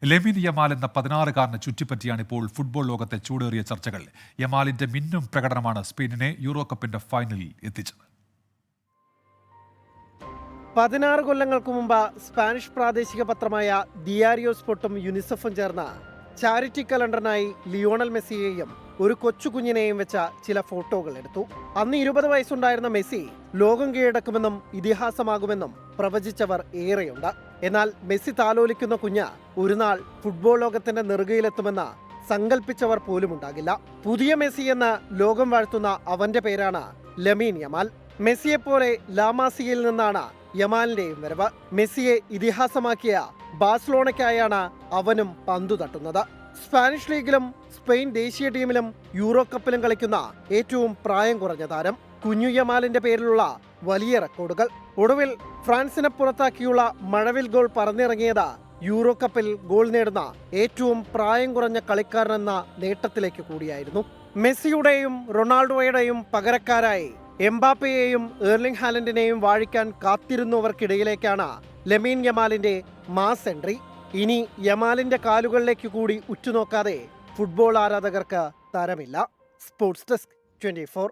ലെമിൻ Yamal എന്ന 16-കാരനെ ചുറ്റിപ്പറ്റിയാണ് ഇപ്പോൾ football ലോകത്തെ ചൂടേറിയ ചർച്ചകൾ. യമാലിന്റെ മിന്നും പ്രകടനമാണ് സ്പെയിനിനെ യൂറോ കപ്പിന്റെ ഫൈനലിൽ എത്തിച്ചത്. 16 കൊല്ലങ്ങൾക്ക് മുമ്പ് സ്പാനിഷ് പ്രാദേശിക പത്രമായ ദിയാരിയോ സ്പോർട്ടും യുനിസെഫും ചേർന്ന് ചാരിറ്റി കലണ്ടറിനായി ലിയോണൽ മെസ്സിയെയും ഒരു കൊച്ചുകുഞ്ഞിനെയും വെച്ച ചില ഫോട്ടോകൾ എടുത്തു. അന്ന് 20 വയസ്സുണ്ടായിരുന്ന മെസ്സി ലോകം കീഴടക്കുമെന്നും ഇതിഹാസമാകുമെന്നും പ്രവചിച്ചവർ ഏറെയുണ്ട്. എന്നാൽ മെസ്സി താലോലിക്കുന്ന കുഞ്ഞ് ഒരു നാൾ ഫുട്ബോൾ ലോകത്തിന്റെ നെറുകയിലെത്തുമെന്ന് സങ്കല്പിച്ചവർ പോലും ഉണ്ടാകില്ല. പുതിയ മെസ്സി എന്ന് ലോകം വാഴ്ത്തുന്ന അവന്റെ പേരാണ് ലമീൻ യമാൽ. മെസ്സിയെപ്പോലെ ലാമാസിയയിൽ നിന്നാണ് യമാലിന്റെയും വരവ്. മെസ്സിയെ ഇതിഹാസമാക്കിയ ബാഴ്സലോണയ്ക്കായാണ് അവനും പന്തു തട്ടുന്നത്. സ്പാനിഷ് ലീഗിലും സ്പെയിൻ ദേശീയ ടീമിലും യൂറോ കപ്പിലും കളിക്കുന്ന ഏറ്റവും പ്രായം കുറഞ്ഞ താരം. കുഞ്ഞു യമാലിന്റെ പേരിലുള്ള വലിയ റെക്കോർഡുകൾ. ഒടുവിൽ ഫ്രാൻസിനെ പുറത്താക്കിയുള്ള മഴവിൽ ഗോൾ പറന്നിറങ്ങിയത് യൂറോ കപ്പിൽ ഗോൾ നേടുന്ന ഏറ്റവും പ്രായം കുറഞ്ഞ കളിക്കാരനെന്ന നേട്ടത്തിലേക്ക് കൂടിയായിരുന്നു. മെസ്സിയുടെയും റൊണാൾഡോയുടെയും പകരക്കാരായി എംബാപ്പയെയും എർലിംഗ് ഹാലൻഡിനെയും വാഴിക്കാൻ കാത്തിരുന്നവർക്കിടയിലേക്കാണ് ലമീൻ യമാലിന്റെ മാസ് എൻട്രി. ഇനി യമാലിന്റെ കാലുകളിലേക്ക് കൂടി ഉറ്റുനോക്കാതെ ഫുട്ബോൾ ആരാധകർക്ക് തരമില്ല. Sports desk 24.